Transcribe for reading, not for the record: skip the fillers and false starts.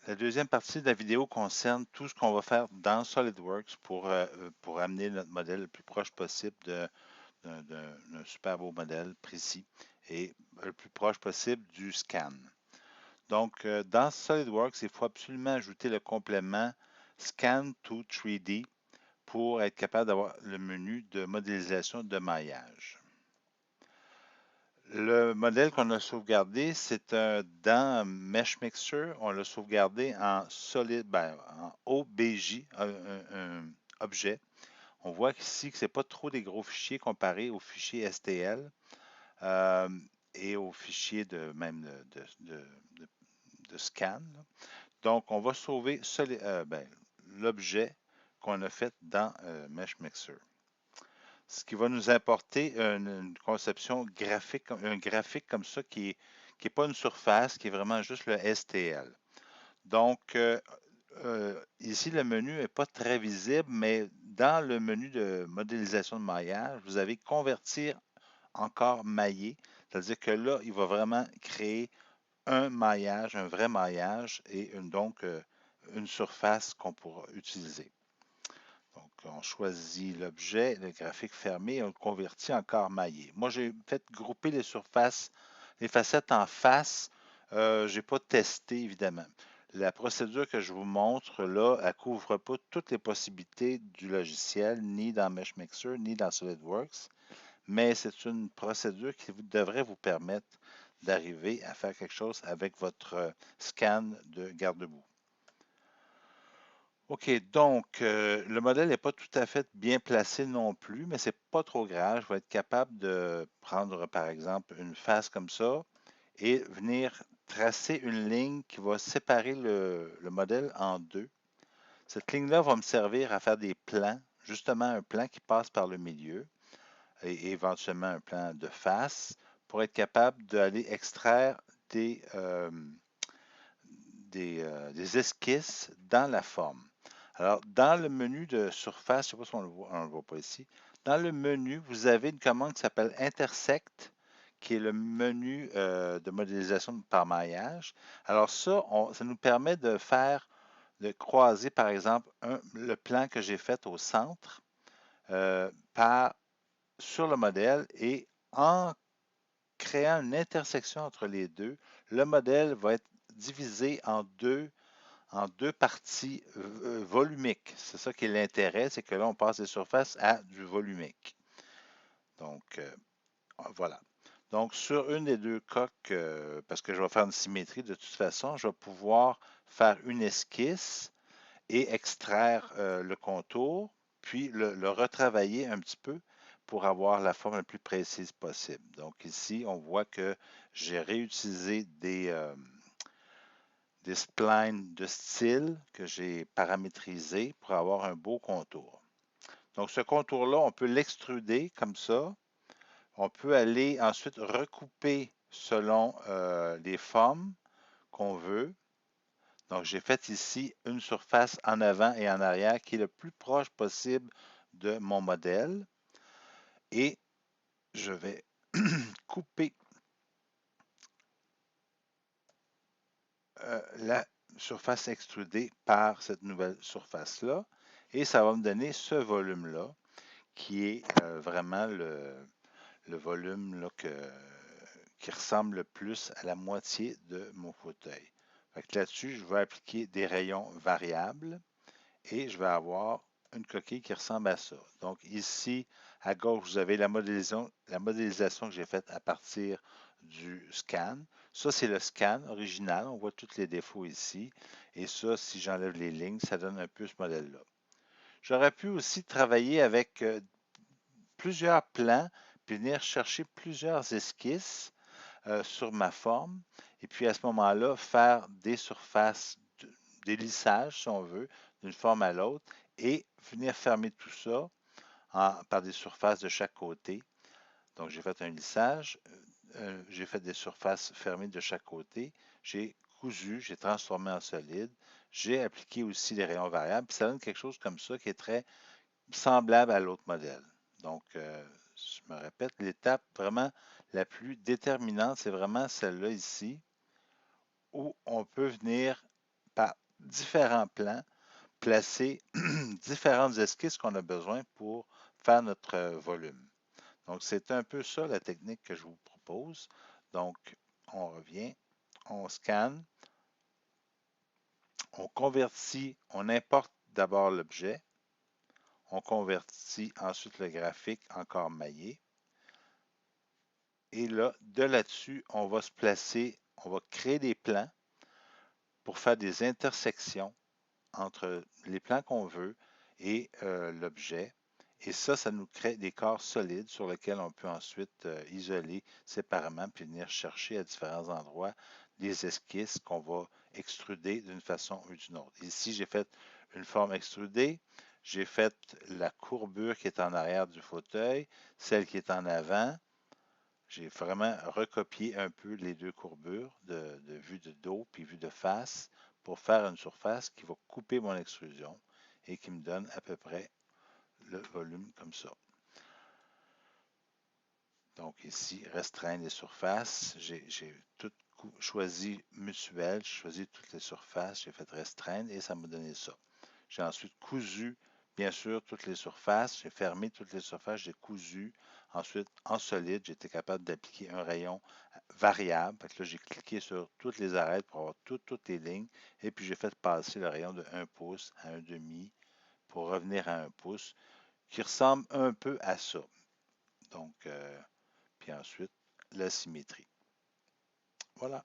La deuxième partie de la vidéo concerne tout ce qu'on va faire dans SolidWorks pour amener notre modèle le plus proche possible d'un super beau modèle précis et le plus proche possible du scan. Donc, dans SolidWorks, il faut absolument ajouter le complément Scan to 3D pour être capable d'avoir le menu de modélisation de maillage. Le modèle qu'on a sauvegardé, c'est dans Mesh Mixer. On l'a sauvegardé en OBJ, un objet. On voit ici que ce n'est pas trop des gros fichiers comparé aux fichiers STL euh, et aux fichiers de scan. Donc, on va sauver l'objet qu'on a fait dans Mesh Mixer. Ce qui va nous apporter une conception graphique, un graphique comme ça qui est pas une surface, qui est vraiment juste le STL. Donc, ici, le menu n'est pas très visible, mais dans le menu de modélisation de maillage, vous avez convertir encore maillé, c'est-à-dire que là, il va vraiment créer un maillage, un vrai maillage et donc une surface qu'on pourra utiliser. Donc, on choisit l'objet, le graphique fermé, et on le convertit en corps maillé. Moi, j'ai fait grouper les surfaces, les facettes en face. Je n'ai pas testé, évidemment. La procédure que je vous montre là, elle ne couvre pas toutes les possibilités du logiciel, ni dans Mesh Mixer, ni dans SolidWorks, mais c'est une procédure qui devrait vous permettre d'arriver à faire quelque chose avec votre scan de garde-boue. OK, donc le modèle n'est pas tout à fait bien placé non plus, mais c'est pas trop grave. Je vais être capable de prendre, par exemple, une face comme ça et venir tracer une ligne qui va séparer le modèle en deux. Cette ligne-là va me servir à faire des plans, justement un plan qui passe par le milieu et éventuellement un plan de face pour être capable d'aller extraire des esquisses dans la forme. Alors, dans le menu de surface, je ne sais pas si on le voit pas ici, dans le menu, vous avez une commande qui s'appelle Intersect, qui est le menu de modélisation par maillage. Alors ça, ça nous permet de croiser, par exemple, le plan que j'ai fait au centre sur le modèle et en créant une intersection entre les deux, le modèle va être divisé en deux parties volumiques. C'est ça qui est l'intérêt, c'est que là, on passe des surfaces à du volumique. Donc, voilà. Donc, sur une des deux coques, parce que je vais faire une symétrie de toute façon, je vais pouvoir faire une esquisse et extraire le contour, puis le retravailler un petit peu pour avoir la forme la plus précise possible. Donc, ici, on voit que j'ai réutilisé des splines de style que j'ai paramétrisés pour avoir un beau contour. Donc, ce contour-là, on peut l'extruder comme ça. On peut aller ensuite recouper selon les formes qu'on veut. Donc, j'ai fait ici une surface en avant et en arrière qui est le plus proche possible de mon modèle. Et je vais couper la surface extrudée par cette nouvelle surface-là. Et ça va me donner ce volume-là, qui est vraiment le volume là, qui ressemble le plus à la moitié de mon fauteuil. Là-dessus, je vais appliquer des rayons variables et je vais avoir une coquille qui ressemble à ça. Donc ici, à gauche, vous avez la modélisation que j'ai faite à partir du scan. Ça, c'est le scan original. On voit tous les défauts ici. Et ça, si j'enlève les lignes, ça donne un peu ce modèle-là. J'aurais pu aussi travailler avec plusieurs plans, puis venir chercher plusieurs esquisses sur ma forme. Et puis à ce moment-là, faire des surfaces, des lissages, si on veut, d'une forme à l'autre, et venir fermer tout ça par des surfaces de chaque côté. Donc j'ai fait un lissage, j'ai fait des surfaces fermées de chaque côté, j'ai cousu, j'ai transformé en solide, j'ai appliqué aussi les rayons variables, puis ça donne quelque chose comme ça qui est très semblable à l'autre modèle. Donc, je me répète, l'étape vraiment la plus déterminante, c'est vraiment celle-là ici, où on peut venir différents plans, placer différentes esquisses qu'on a besoin pour faire notre volume. Donc, c'est un peu ça la technique que je vous propose. Donc, on revient, on scanne, on convertit, on importe d'abord l'objet, on convertit ensuite le graphique encore maillé. Et là, de là-dessus, on va se placer, on va créer des plans pour faire des intersections entre les plans qu'on veut et l'objet. Et ça nous crée des corps solides sur lesquels on peut ensuite isoler séparément puis venir chercher à différents endroits des esquisses qu'on va extruder d'une façon ou d'une autre. Ici, j'ai fait une forme extrudée. J'ai fait la courbure qui est en arrière du fauteuil, celle qui est en avant. J'ai vraiment recopié un peu les deux courbures de vue de dos puis vue de face pour faire une surface qui va couper mon extrusion et qui me donne à peu près le volume comme ça. Donc ici, restreindre les surfaces. J'ai tout choisi mutuel, j'ai choisi toutes les surfaces, j'ai fait restreindre et ça m'a donné ça. J'ai ensuite cousu, bien sûr, toutes les surfaces. J'ai fermé toutes les surfaces, j'ai cousu. Ensuite, en solide, j'étais capable d'appliquer un rayon variable. Fait que là, j'ai cliqué sur toutes les arêtes pour avoir toutes les lignes. Et puis, j'ai fait passer le rayon de 1 pouce à 1,5 pour revenir à 1 pouce, qui ressemble un peu à ça. Donc, puis ensuite, la symétrie. Voilà.